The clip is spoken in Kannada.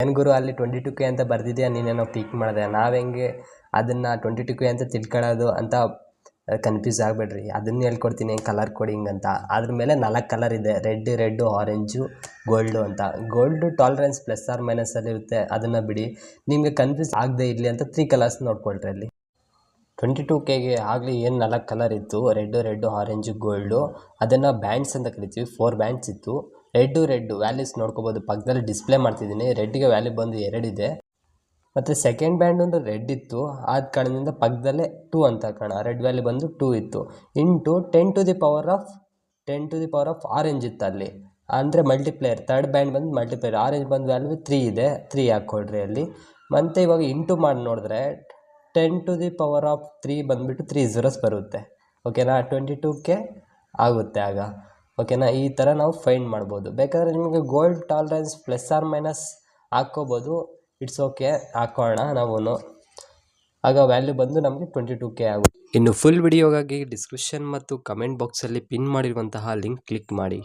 ಏನು ಗುರು ಅಲ್ಲಿ 22K ಅಂತ ಬರ್ದಿದ್ಯಾ, ನೀನೇನೋ ಪಿಕ್ ಮಾಡಿದೆ, ನಾವು ಹೆಂಗೆ ಅದನ್ನು 22K ಅಂತ ತಿಳ್ಕೊಳ್ಳೋದು ಅಂತ ಕನ್ಫ್ಯೂಸ್ ಆಗಬೇಡ್ರಿ. ಅದನ್ನು ಹೇಳ್ಕೊಡ್ತೀನಿ ಕಲರ್ ಕೋಡಿಂಗ್ ಅಂತ. ಅದ್ರ ಮೇಲೆ 4 ಕಲರ್ ಇದೆ, ರೆಡ್ಡು ಆರೆಂಜು ಗೋಲ್ಡು ಅಂತ. ಗೋಲ್ಡು ಟಾಲರೆನ್ಸ್ ಪ್ಲಸ್ ಆರ್ ಮೈನಸಲ್ಲಿ ಇರುತ್ತೆ, ಅದನ್ನು ಬಿಡಿ. ನಿಮಗೆ ಕನ್ಫ್ಯೂಸ್ ಆಗದೆ ಇರಲಿ ಅಂತ 3 ಕಲರ್ಸ್ ನೋಡ್ಕೊಳ್ರಿ ಅಲ್ಲಿ. 22Kಗೆ ಆಗಲಿ ಏನು 4 ಕಲರ್ ಇತ್ತು, ರೆಡ್ಡು ಆರೆಂಜು ಗೋಲ್ಡು. ಅದನ್ನು ಬ್ಯಾಂಡ್ಸ್ ಅಂತ ಕರಿತೀವಿ. 4 ಬ್ಯಾಂಡ್ಸ್ ಇತ್ತು. ರೆಡ್ಡು ವ್ಯಾಲ್ಯೂಸ್ ನೋಡ್ಕೋಬೋದು, ಪಕ್ಕದಲ್ಲಿ ಡಿಸ್ಪ್ಲೇ ಮಾಡ್ತಿದ್ದೀನಿ. ರೆಡ್ಗೆ ವ್ಯಾಲ್ಯೂ ಬಂದು 2 ಇದೆ. ಮತ್ತು ಸೆಕೆಂಡ್ ಬ್ಯಾಂಡ್ ಒಂದು ರೆಡ್ ಇತ್ತು, ಆದ ಕಾರಣದಿಂದ ಪಕ್ಕದಲ್ಲೇ 2 ಅಂತ ಕಾರಣ, ರೆಡ್ ವ್ಯಾಲ್ಯೂ ಬಂದು 2 ಇತ್ತು. Into 10 to the power of orange ಇತ್ತು ಅಲ್ಲಿ, ಅಂದರೆ ಮಲ್ಟಿಪ್ಲೇಯರ್. ಥರ್ಡ್ ಬ್ಯಾಂಡ್ ಬಂದು ಮಲ್ಟಿಪ್ಲೇಯರ್. ಆರೆಂಜ್ ಬಂದು ವ್ಯಾಲ್ಯೂ 3 ಇದೆ, 3 ಹಾಕ್ಕೊಳ್ರಿ ಅಲ್ಲಿ. ಮತ್ತು ಇವಾಗ ಇಂಟು ಮಾಡಿ ನೋಡಿದ್ರೆ 10 ಟು ದಿ ಪವರ್ ಆಫ್ 3 ಬಂದುಬಿಟ್ಟು 3 zeros ಬರುತ್ತೆ. ಓಕೆನಾ, 22K ಆಗುತ್ತೆ ಆಗ. ಓಕೆನಾ, ಈ ಥರ ನಾವು ಫೈಂಡ್ ಮಾಡ್ಬೋದು. ಬೇಕಾದರೆ ನಿಮಗೆ gold tolerance plus or minus ಹಾಕ್ಕೋಬೋದು, ಇಟ್ಸ್ ಓಕೆ, ಹಾಕೋಣ ನಾವು. ಆಗ ವ್ಯಾಲ್ಯೂ ಬಂದು ನಮಗೆ 22K ಆಗುತ್ತೆ. ಇನ್ನು ಫುಲ್ ವಿಡಿಯೋಗಾಗಿ ಡಿಸ್ಕ್ರಿಪ್ಷನ್ ಮತ್ತು ಕಮೆಂಟ್ ಬಾಕ್ಸಲ್ಲಿ ಪಿನ್ ಮಾಡಿರುವಂತಹ ಲಿಂಕ್ ಕ್ಲಿಕ್ ಮಾಡಿ.